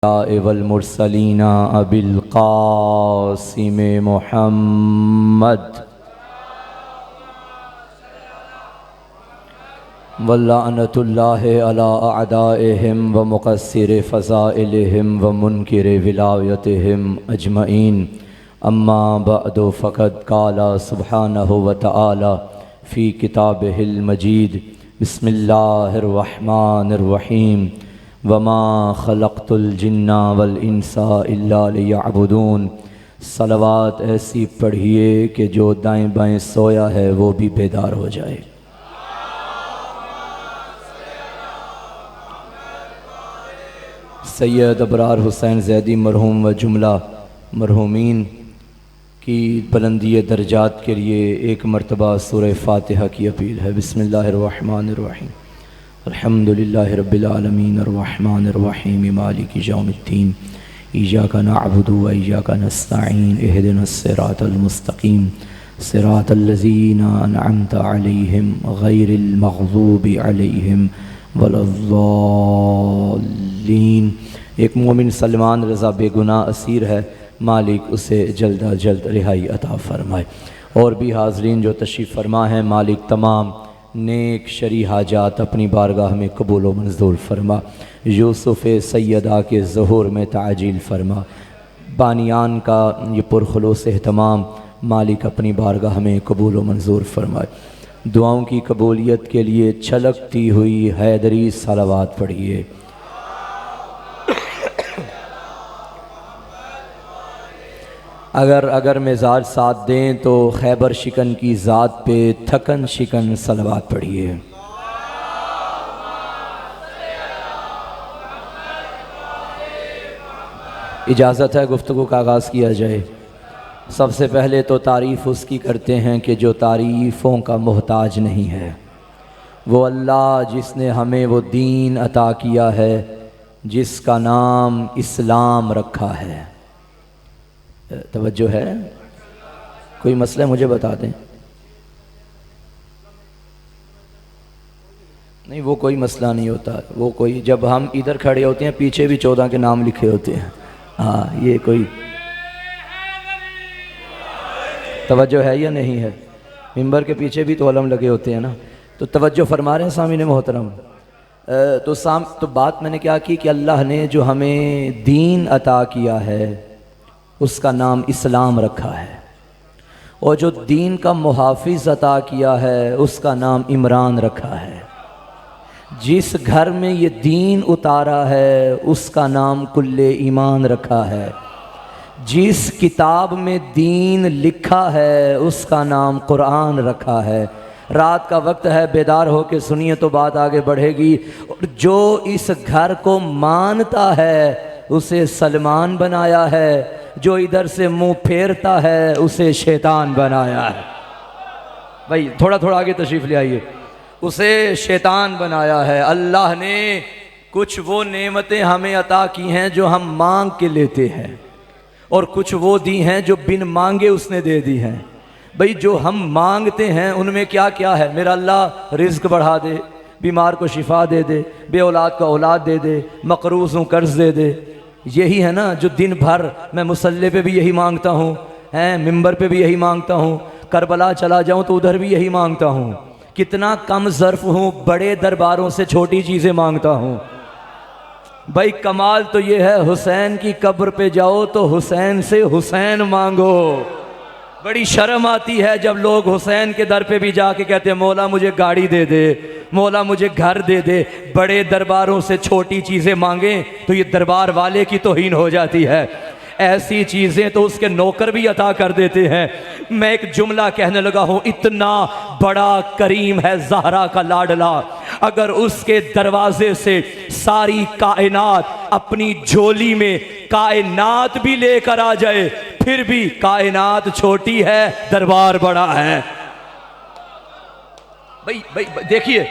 वल मुरसलीना अबिल क़ासिम मुहम्मद वल्लानतुल्लाहि अला अअदाइहिम व मुक़स्सिर फ़ज़ाइलिहिम व मुनकिर विलायतिहिम अजमईन। अम्मा बअदु फ़क़द क़ाला सुब्हानहु व तआला फ़ी किताबिहिल मजीद बिस्मिल्लाहिर रहमानिर रहीम वमा खलक़्तुल जिन्ना वल इंसा इल्ला लियअबुदून। सलवात ऐसी पढ़िए कि जो दाएं बाएं सोया है वो भी बेदार हो जाए। सैयद अबरार हुसैन ज़ैदी मरहूम व जुमला मरहूमीन की बुलंदी दर्जात के लिए एक मरतबा सूरह फ़ातिहा की अपील है। बिस्मिल्लाहिर रहमानिर रहीम अल्हम्दुलिल्लाहि रब्बिल आलमीन अर्रहमानिर रहीम मालिकि यौमिद्दीन इय्याका नअबुदु व इय्याका नस्तईन इहदिनस सिरातल मुस्तकीम सिरातल लज़ीना अनअमता अलैहिम गैरिल मग़ज़ूबि अलैहिम वलद्दाल्लीन। एक मोमिन सलमान रज़ा बेगुनाह असीर है, मालिक उसे जल्द अज जल्द रिहाई अता फ़रमाए। और भी हाज़रीन जो तशरीफ़ फरमा है, मालिक तमाम नेक शरी हाजात अपनी बारगाह में कबूल व मंजूर फरमा। यूसुफ़ सैयदा के ज़हूर में ताजील फरमा। बानियान का ये पुरखुलूस एहतमाम मालिक अपनी बारगाह में कबूल व मंजूर फरमाए। दुआओं की कबूलियत के लिए छलकती हुई हैदरी सलावात पढ़िए। अगर मिजाज साथ दें तो खैबर शिकन की ज़ात पे थकन शिकन सलवात पढ़िए। इजाज़त है गुफ्तगू का आगाज़ किया जाए। सबसे पहले तो तारीफ़ उसकी करते हैं कि जो तारीफ़ों का मोहताज नहीं है, वो अल्लाह जिसने हमें वो दीन अता किया है जिसका नाम इस्लाम रखा है। तवज्जो है? कोई मसला मुझे बता दें। नहीं, वो कोई मसला नहीं होता। वो कोई, जब हम इधर खड़े होते हैं पीछे भी 14 के नाम लिखे होते हैं। हाँ, ये कोई तवज्जो है या नहीं है? मिंबर के पीछे भी तो अलम लगे होते हैं ना। तो तवज्जो फरमा रहे हैं सामीन मोहतरम। तो बात मैंने क्या की कि अल्लाह ने जो हमें दीन अता किया है उसका नाम इस्लाम रखा है, और जो दीन का मुहाफिज अता किया है उसका नाम इमरान रखा है। जिस घर में ये दीन उतारा है उसका नाम कुल्ले ईमान रखा है। जिस किताब में दीन लिखा है उसका नाम कुरान रखा है। रात का वक्त है, बेदार हो के सुनिए तो बात आगे बढ़ेगी। और जो इस घर को मानता है उसे सलमान बनाया है, जो इधर से मुंह फेरता है उसे शैतान बनाया है। भाई थोड़ा थोड़ा आगे तशरीफ़ ले आइए। उसे शैतान बनाया है। अल्लाह ने कुछ वो नेमतें हमें अता की हैं जो हम मांग के लेते हैं, और कुछ वो दी हैं जो बिन मांगे उसने दे दी हैं। भाई जो हम मांगते हैं उनमें क्या क्या है? मेरा अल्लाह रिज़्क बढ़ा दे, बीमार को शिफा दे दे, बे औलाद को औलाद दे दे, मकरूज़ हूँ कर्ज दे दे। यही है ना जो दिन भर मैं मुसल्ले पे भी यही मांगता हूँ, हैं मिंबर पे भी यही मांगता हूँ, करबला चला जाऊँ तो उधर भी यही मांगता हूँ। कितना कम ज़र्फ़ हूँ, बड़े दरबारों से छोटी चीज़ें मांगता हूँ। भाई कमाल तो ये है, हुसैन की कब्र पे जाओ तो हुसैन से हुसैन मांगो। बड़ी शर्म आती है जब लोग हुसैन के दर पे भी जाके कहते हैं मौला मुझे गाड़ी दे दे, मौला मुझे घर दे दे। बड़े दरबारों से छोटी चीज़ें मांगें तो ये दरबार वाले की तौहीन हो जाती है। ऐसी चीज़ें तो उसके नौकर भी अता कर देते हैं। मैं एक जुमला कहने लगा हूँ, इतना बड़ा करीम है ज़हरा का लाडला, अगर उसके दरवाजे से सारी कायनात अपनी झोली में कायनात भी लेकर आ जाए फिर भी कायनात छोटी है, दरबार बड़ा है। भाई देखिए,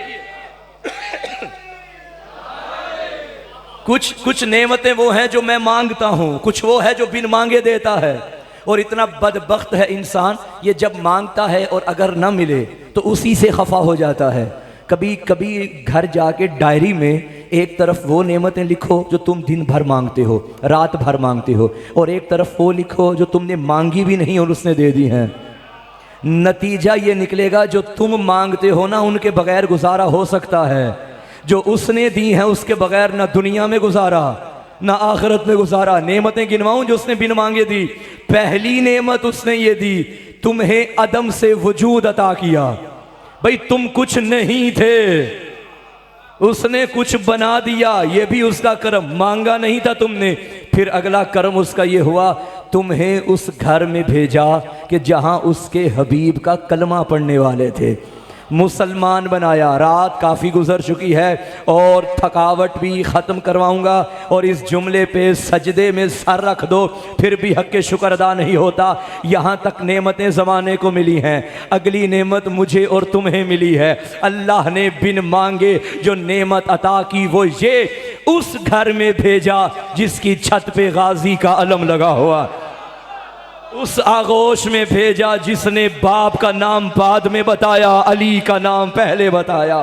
कुछ नेमतें वो हैं जो मैं मांगता हूं, कुछ वो है जो बिन मांगे देता है। और इतना बदबख्त है इंसान, ये जब मांगता है और अगर ना मिले तो उसी से खफा हो जाता है। कभी कभी घर जाके डायरी में एक तरफ वो नेमतें लिखो जो तुम दिन भर मांगते हो, रात भर मांगते हो, और एक तरफ वो लिखो जो तुमने मांगी भी नहीं और उसने दे दी हैं। नतीजा ये निकलेगा जो तुम मांगते हो ना, उनके बगैर गुजारा हो सकता है, जो उसने दी हैं उसके बगैर ना दुनिया में गुजारा ना आखिरत में गुजारा। नेमतें गिनवाऊं जो उसने बिन मांगे दी। पहली नेमत उसने ये दी, तुम्हें अदम से वजूद अता किया। भाई तुम कुछ नहीं थे, उसने कुछ बना दिया, ये भी उसका करम, मांगा नहीं था तुमने। फिर अगला करम उसका ये हुआ, तुम्हें उस घर में भेजा कि जहां उसके हबीब का कलमा पढ़ने वाले थे, मुसलमान बनाया। रात काफ़ी गुजर चुकी है और थकावट भी ख़त्म करवाऊंगा, और इस जुमले पे सजदे में सर रख दो फिर भी हक़ के शुक्र अदा नहीं होता। यहाँ तक नेमतें ज़माने को मिली हैं, अगली नेमत मुझे और तुम्हें मिली है। अल्लाह ने बिन मांगे जो नेमत अता की वो ये, उस घर में भेजा जिसकी छत पे गाजी का अलम लगा हुआ, उस आगोश में भेजा जिसने बाप का नाम बाद में बताया, अली का नाम पहले बताया।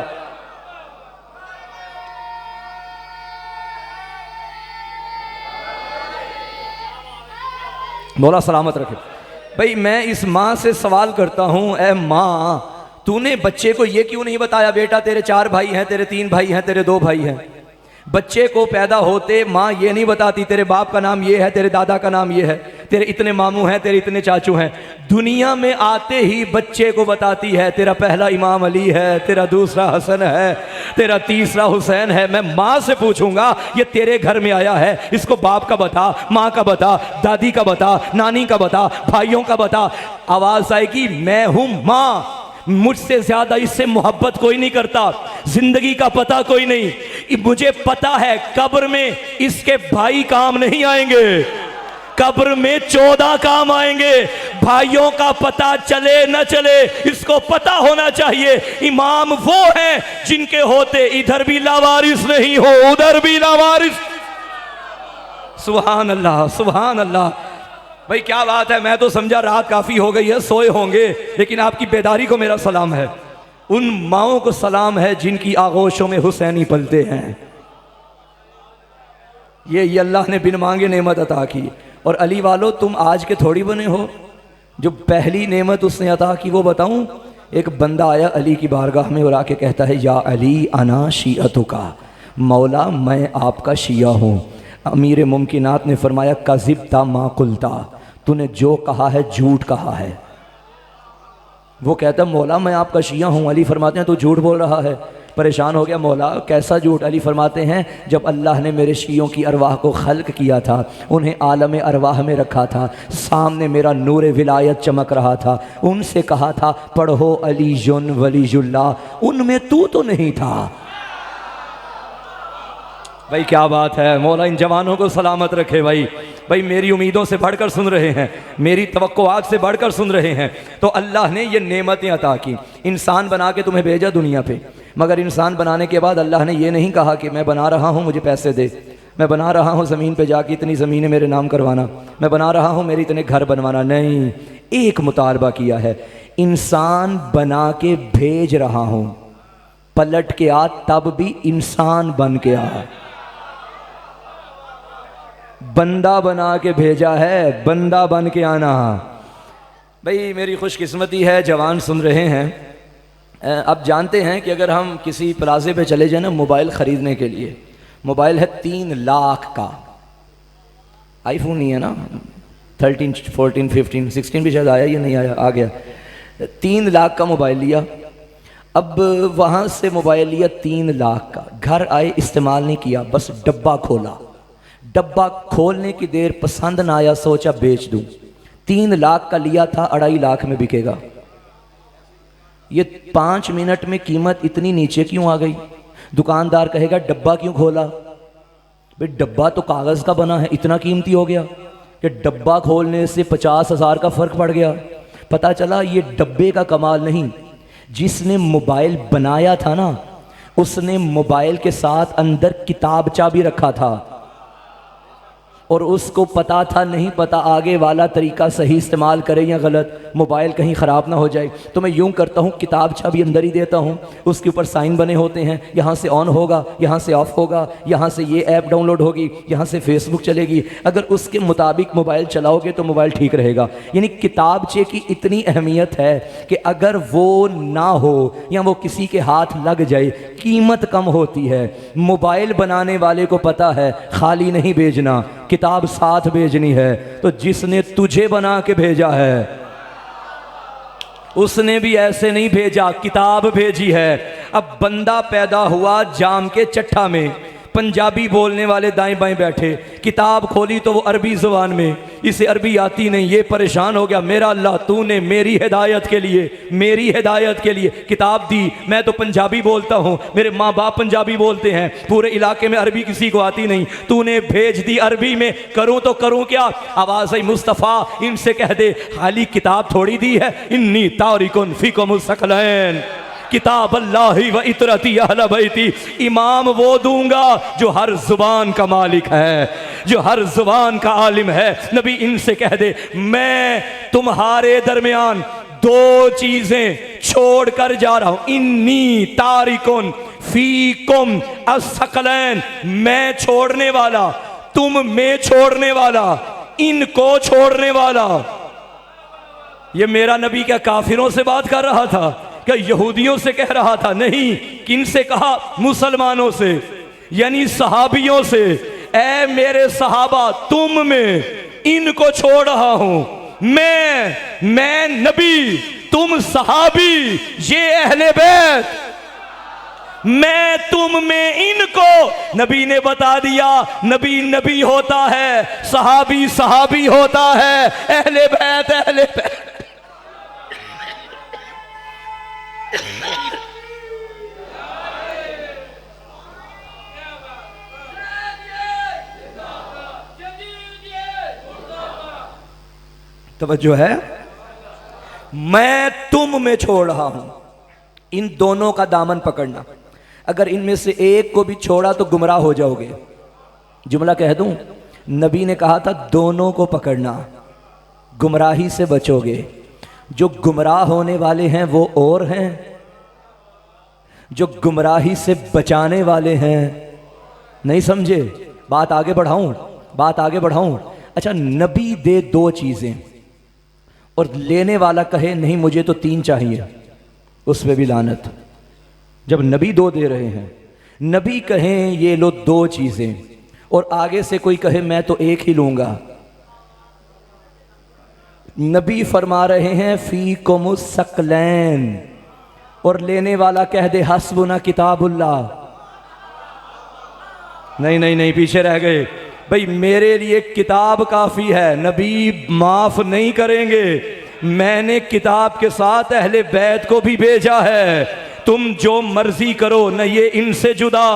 मौला सलामत रखे। भाई मैं इस माँ से सवाल करता हूँ, ऐ माँ तूने बच्चे को ये क्यों नहीं बताया बेटा तेरे 4 भाई हैं, तेरे 3 भाई हैं, तेरे 2 भाई हैं। बच्चे को पैदा होते माँ ये नहीं बताती तेरे बाप का नाम ये है, तेरे दादा का नाम ये है, तेरे इतने मामू हैं, तेरे इतने चाचू हैं। दुनिया में आते ही बच्चे को बताती है तेरा पहला इमाम अली है, तेरा दूसरा हसन है, तेरा तीसरा हुसैन है। मैं माँ से पूछूंगा ये तेरे घर में आया है, इसको बाप का बता, माँ का बता, दादी का बता, नानी का बता, भाइयों का बता। आवाज़ आएगी मैं हूँ माँ, मुझसे ज्यादा इससे मोहब्बत कोई नहीं करता, जिंदगी का पता कोई नहीं। मुझे पता है कब्र में इसके भाई काम नहीं आएंगे, कब्र में 14 काम आएंगे। भाइयों का पता चले न चले, इसको पता होना चाहिए इमाम वो है जिनके होते इधर भी लावारिस नहीं हो, उधर भी लावारिस। सुभान अल्लाह, सुभान अल्लाह। भाई क्या बात है, मैं तो समझा रात काफ़ी हो गई है, सोए होंगे, लेकिन आपकी बेदारी को मेरा सलाम है। उन माओं को सलाम है जिनकी आगोशों में हुसैनी पलते हैं। ये अल्लाह ने बिन मांगे नेमत अता की। और अली वालों तुम आज के थोड़ी बने हो, जो पहली नेमत उसने अता की वो बताऊं। एक बंदा आया अली की बारगाह में और आके कहता है या अली अना शिअतुका, मौला मैं आपका शिया हूँ। अमीर मुमकिनात ने फरमाया कज़िबता मा कुलता, तूने जो कहा है झूठ कहा है। वो कहता मौला मैं आपका शिया हूँ। अली फरमाते हैं तू झूठ बोल रहा है। परेशान हो गया, मौला कैसा झूठ? अली फरमाते हैं जब अल्लाह ने मेरे शियों की अरवाह को खल्क किया था, उन्हें आलम अरवाह में रखा था, सामने मेरा नूर विलायत चमक रहा था, उनसे कहा था पढ़ो अली जुन वलीजुल्लाह, उनमें तू तो नहीं था। भाई क्या बात है, मौला इन जवानों को सलामत रखे। भाई मेरी उम्मीदों से बढ़कर सुन रहे हैं, मेरी तवक्कुआत से बढ़कर सुन रहे हैं। तो अल्लाह ने ये नेमतें अता की, इंसान बना के तुम्हें भेजा दुनिया पे। मगर इंसान बनाने के बाद अल्लाह ने ये नहीं कहा कि मैं बना रहा हूँ मुझे पैसे दे, मैं बना रहा हूँ ज़मीन पे जाके इतनी ज़मीनें मेरे नाम करवाना, मैं बना रहा हूँ मेरे इतने घर बनवाना। नहीं, एक मुतालबा किया है, इंसान बना के भेज रहा हूँ, पलट के आ तब भी इंसान बन के आ। बंदा बना के भेजा है, बंदा बन के आना। भाई मेरी खुशकिस्मती है जवान सुन रहे हैं। अब जानते हैं कि अगर हम किसी प्लाजे पे चले जाए ना मोबाइल ख़रीदने के लिए, मोबाइल है 3 लाख का, आईफोन नहीं है ना, 13, 14, 15, 16 भी शायद आया या नहीं आया, आ गया। 3 लाख का मोबाइल लिया। अब वहाँ से मोबाइल लिया 3 लाख का, घर आए इस्तेमाल नहीं किया, बस डब्बा खोला। डब्बा खोलने की देर पसंद ना आया, सोचा बेच दूं। 3 लाख का लिया था, 2.5 लाख में बिकेगा। ये 5 मिनट में कीमत इतनी नीचे क्यों आ गई? दुकानदार कहेगा डब्बा क्यों खोला? भाई डब्बा तो कागज़ का बना है, इतना कीमती हो गया कि डब्बा खोलने से 50,000 का फ़र्क पड़ गया। पता चला ये डब्बे का कमाल नहीं, जिसने मोबाइल बनाया था ना, उसने मोबाइल के साथ अंदर किताबचा भी रखा था। और उसको पता था नहीं पता आगे वाला तरीका सही इस्तेमाल करे या गलत, मोबाइल कहीं ख़राब ना हो जाए। तो मैं यूँ करता हूँ, किताब छवि अंदर ही देता हूँ, उसके ऊपर साइन बने होते हैं, यहाँ से ऑन होगा, यहाँ से ऑफ होगा, यहाँ से ये ऐप डाउनलोड होगी, यहाँ से फेसबुक चलेगी। अगर उसके मुताबिक मोबाइल चलाओगे तो मोबाइल ठीक रहेगा। यानी किताबचे की इतनी अहमियत है कि अगर वो ना हो या वो किसी के हाथ लग जाए, कीमत कम होती है। मोबाइल बनाने वाले को पता है खाली नहीं भेजना, किताब साथ भेजनी है। तो जिसने तुझे बना के भेजा है उसने भी ऐसे नहीं भेजा, किताब भेजी है। अब बंदा पैदा हुआ जाम के चट्टा में, पंजाबी बोलने वाले दाएं बाएं बैठे, किताब खोली तो वो अरबी ज़ुबान में, इसे अरबी आती नहीं, ये परेशान हो गया। मेरा अल्लाह तूने मेरी हिदायत के लिए किताब दी। मैं तो पंजाबी बोलता हूँ, मेरे माँ बाप पंजाबी बोलते हैं, पूरे इलाके में अरबी किसी को आती नहीं, तूने भेज दी अरबी में, करूँ तो करूँ क्या। आवाज़ आई मुस्तफ़ा इनसे कह दे खाली किताब थोड़ी दी है, इन्नी तारिकुन फीकुम सकलैन किताब अल्लाह व इतरती अहल बैती। इमाम वो दूंगा जो हर जुबान का मालिक है, जो हर जुबान का आलिम है। नबी इनसे कह दे मैं तुम्हारे दरमियान दो चीजें छोड़ कर जा रहा हूं, इन्नी तारिकुन फीकुम अस्सकलैन, मैं छोड़ने वाला, तुम में छोड़ने वाला, इनको छोड़ने वाला। ये मेरा नबी क्या काफिरों से बात कर रहा था, क्या यहूदियों से कह रहा था? नहीं। किन से कहा? मुसलमानों से, यानी सहाबियों से। ऐ मेरे सहाबा, तुम में इनको छोड़ रहा हूं, मैं नबी, तुम सहाबी, ये अहले बैत, मैं तुम में इनको। नबी ने बता दिया, नबी नबी होता है, सहाबी सहाबी होता है, अहले बैत अहले बैत। तवज्जो है, मैं तुम में छोड़ रहा हूं। इन दोनों का दामन पकड़ना, अगर इनमें से एक को भी छोड़ा तो गुमराह हो जाओगे। जुमला कह दूं, नबी ने कहा था दोनों को पकड़ना, गुमराही से बचोगे। जो गुमराह होने वाले हैं वो और हैं, जो गुमराही से बचाने वाले हैं। नहीं समझे? बात आगे बढ़ाऊं। अच्छा, नबी दे दो चीजें और लेने वाला कहे नहीं मुझे तो तीन चाहिए, उस पर भी लानत। जब नबी दो दे रहे हैं, नबी कहें ये लो दो चीजें और आगे से कोई कहे मैं तो एक ही लूंगा। नबी फरमा रहे हैं फीकुमुस सकलैन, और लेने वाला कह दे हस्बुना किताबुल्लाह। नहीं, पीछे रह गए भाई, मेरे लिए किताब काफी है, नबी माफ नहीं करेंगे। मैंने किताब के साथ अहले बैत को भी भेजा है। तुम जो मर्जी करो, न ये इनसे जुदा,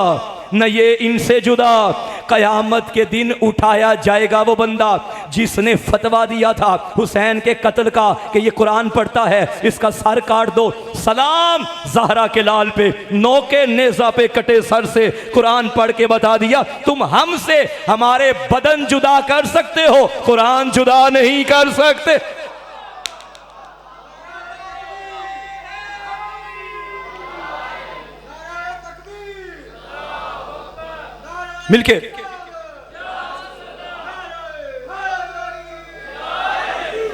न ये इनसे जुदा। कयामत के दिन उठाया जाएगा वो बंदा जिसने फतवा दिया था हुसैन के कत्ल का कि ये कुरान पढ़ता है, इसका सर काट दो। सलाम ज़हरा के लाल पे, नौके नेज़ा पे कटे सर से कुरान पढ़ के बता दिया तुम हमसे हमारे बदन जुदा कर सकते हो, कुरान जुदा नहीं कर सकते। मिलके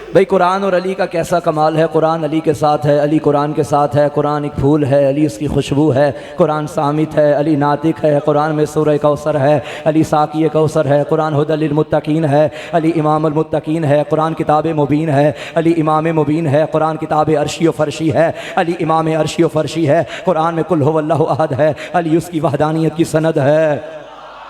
भाई, कुरान और अली का कैसा कमाल है। कुरान अली के साथ है, अली कुरान के साथ है। कुरान एक फूल है, अली उसकी खुशबू है। कुरान सामित है, अली नातिक है। कुरान में सूरह कौसर है, अली साकी कौसर है। कुरान हुदल लिल मुत्तकीन है, अली इमामुल मुत्तकीन है। कुरान किताब मुबीन है, अली इमाम मुबीन है। कुरान किताब अर्शी व फर्शी है, अली इमाम अर्शी व फर्शी है। कुरान में कुल हुवल्लाहु अहद है, अली उसकी वहदानियत की सनद है।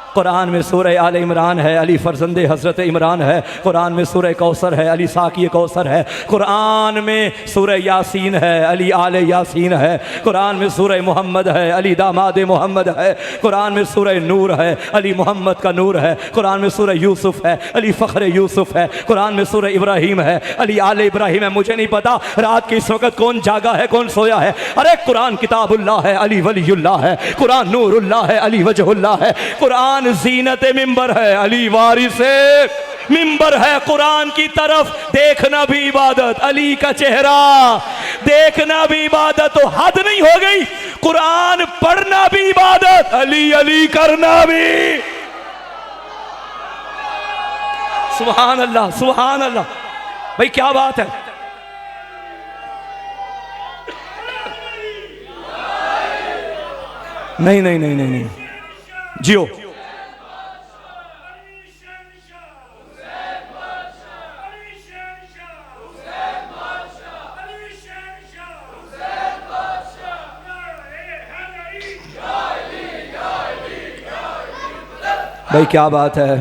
कुरान में सूरह आले इमरान है, अली फरजंदे हज़रत इमरान है। कुरान में सूरह कौसर है, अली साकी कौसर है। कुरान में सूरह यासीन है, अली आले यासीन है। कुरान में सूरह मोहम्मद है, अली दामाद मोहम्मद है। कुरान में सूरह नूर है, अली मोहम्मद का नूर है। कुरान में सूरह यूसुफ है, अली फ़ख्र यूसुफ है। कुरान में सूरह इब्राहीम है, अली आले इब्राहीम है। मुझे नहीं पता रात के इस वक्त कौन जागा है कौन सोया है। अरे कुरान किताबुल्लाह है, अली वलीयुल्लाह है। कुरान नूरुल्लाह है, अली वजहुल्लाह है। कुरान कुरान जीनत मिंबर है, अली वारिसे मिंबर है। कुरान की तरफ देखना भी इबादत, अली का चेहरा देखना भी इबादत, तो हद नहीं हो गई? कुरान पढ़ना भी इबादत, अली अली करना भी। सुभान अल्लाह, सुभान अल्लाह। भाई क्या बात है। नहीं नहीं नहीं नहीं नहीं, जियो। भाई क्या बात है।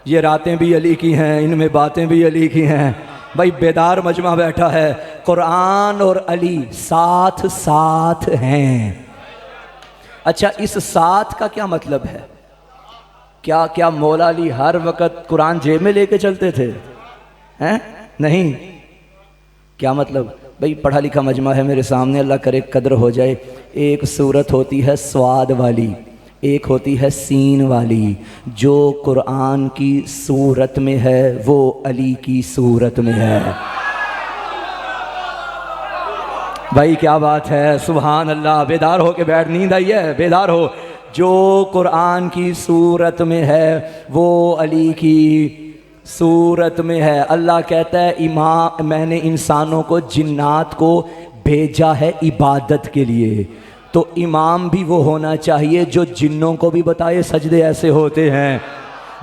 ये रातें भी अली की हैं, इनमें बातें भी अली की हैं। भाई बेदार मजमा बैठा है, कुरान और अली साथ साथ हैं। अच्छा, इस साथ का क्या मतलब है? क्या क्या मौला अली हर वक्त कुरान जेब में लेके चलते थे? हैं? नहीं। क्या मतलब? भाई पढ़ा लिखा मजमा है मेरे सामने, अल्लाह करे कदर हो जाए। एक सूरत होती है स्वाद वाली, एक होती है सीन वाली। जो कुरान की सूरत में है वो अली की सूरत में है। भाई क्या बात है, सुभान अल्लाह। बेदार हो के बैठ, नींद आई है, बेदार हो। जो कुरान की सूरत में है वो अली की सूरत में है। अल्लाह कहता है इमाम, मैंने इंसानों को, जिन्नात को भेजा है इबादत के लिए। तो इमाम भी वो होना चाहिए जो जिन्नों को भी बताए सजदे ऐसे होते हैं,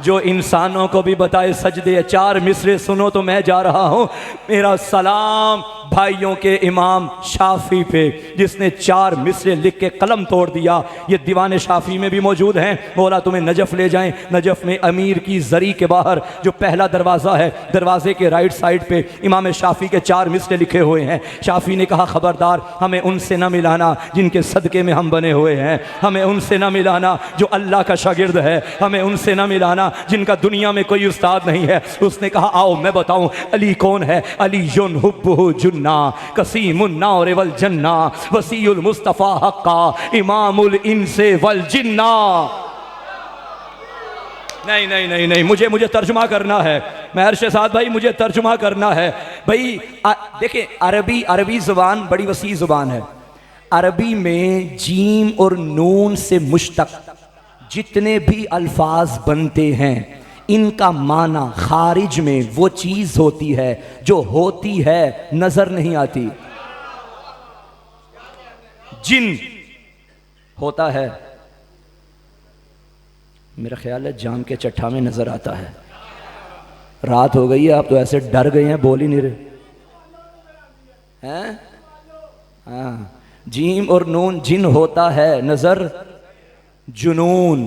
जो इंसानों को भी बताए सजदे। चार मिसरे सुनो तो मैं जा रहा हूँ। मेरा सलाम भाइयों के इमाम शाफी पे, जिसने चार मिसरे लिख के कलम तोड़ दिया। ये दीवान शाफी में भी मौजूद हैं। मौला तुम्हें नजफ़ ले जाएं। नजफ़ में अमीर की जरी के बाहर जो पहला दरवाज़ा है, दरवाजे के राइट साइड पे इमाम शाफी के चार मिसरे लिखे हुए हैं। शाफी ने कहा खबरदार, हमें उनसे ना मिलाना जिनके सदक़े में हम बने हुए हैं। हमें उनसे ना मिलाना जो अल्लाह का शागिर्द है। हमें उनसे ना मिलाना जिनका दुनिया में कोई उस्ताद नहीं है। उसने कहा आओ मैं बताऊं अली कौन है। अली युन हुब्बुहु जुन्ना कसीमुन नार वल जन्ना वसीउल मुस्तफा हक्का इमामुल इंसे वल जिन्ना। नहीं नहीं नहीं नहीं, मुझे तर्जुमा करना है। महर शहजाद भाई, मुझे तर्जुमा करना है। भाई देखिए, अरबी ज़ुबान बड़ी वसी ज़ुबान है। अरबी में जीम और नून से मुश्तक जितने भी अल्फाज बनते हैं, इनका माना खारिज में वो चीज़ होती है जो होती है नज़र नहीं आती। जिन होता है, मेरा ख्याल है जाम के चट्टा में नज़र आता है। रात हो गई है, आप तो ऐसे डर गए हैं, बोल ही नहीं रहे हैं। हाँ, जीम और नून, जिन होता है नज़र, जुनून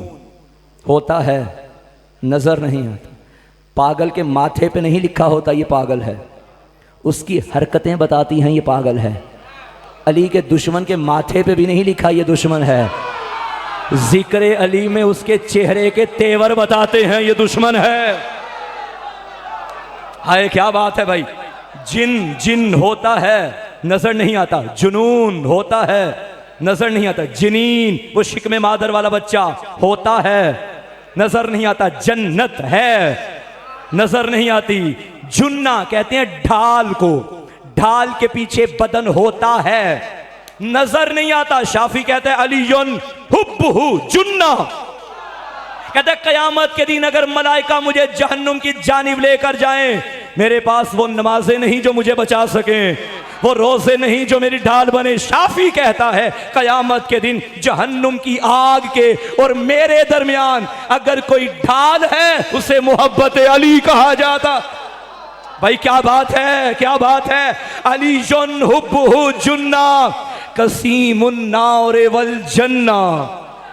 होता है नज़र नहीं आता। पागल के माथे पे नहीं लिखा होता ये पागल है, उसकी हरकतें बताती हैं ये पागल है। अली के दुश्मन के माथे पे भी नहीं लिखा ये दुश्मन है। जिक्र अली में उसके चेहरे के तेवर बताते हैं ये दुश्मन है। हाय क्या बात है भाई। जिन होता है नजर नहीं आता, जुनून होता है नजर नहीं आता, जिनीन वो शिकमे मादर वाला बच्चा होता है नजर नहीं आता, जन्नत है नजर नहीं आती। जुन्ना कहते हैं ढाल को, ढाल के पीछे बदन होता है नजर नहीं आता। शाफी कहते हैं अलीयुन हुब्बुहु जुन्ना, कहते हैं कयामत के दिन अगर मलाइका मुझे जहन्नुम की जानिब लेकर जाएं, मेरे पास वो नमाजें नहीं जो मुझे बचा सकें, वो रोजे नहीं जो मेरी ढाल बने। शाफी कहता है कयामत के दिन जहन्नुम की आग के और मेरे दरमियान अगर कोई ढाल है उसे मोहब्बत अली कहा जाता। भाई क्या बात है, क्या बात है। अली जुन हुब्बुहु जुन्ना कसीमुन नार वल जन्ना।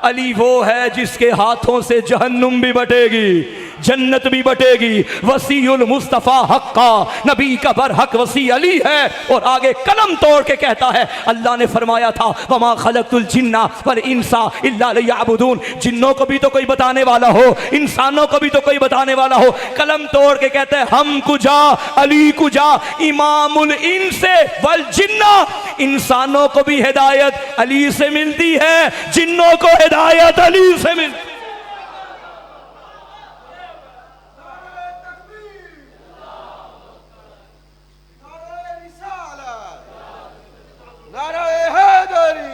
अली वो है जिसके हाथों से जहन्नुम भी बटेगी, जन्नत भी बटेगी। वसीउल मुस्तफ़ा हक्का, नबी का बरहक वसी अली है। और आगे कलम तोड़ के कहता है, अल्लाह ने फरमाया था वमा खलक़तुल जिन्ना वल इंसा इल्ला लियअबुदून। जिन्नों को भी तो कोई बताने वाला हो, इंसानों को भी तो कोई बताने वाला हो। कलम तोड़ के कहते हैं हम कुजा अली कुजा इमामुल इंसे वल जिन्ना। इंसानों को भी हिदायत अली से मिलती है, जिन्नों को हिदायत अली से मिलती है।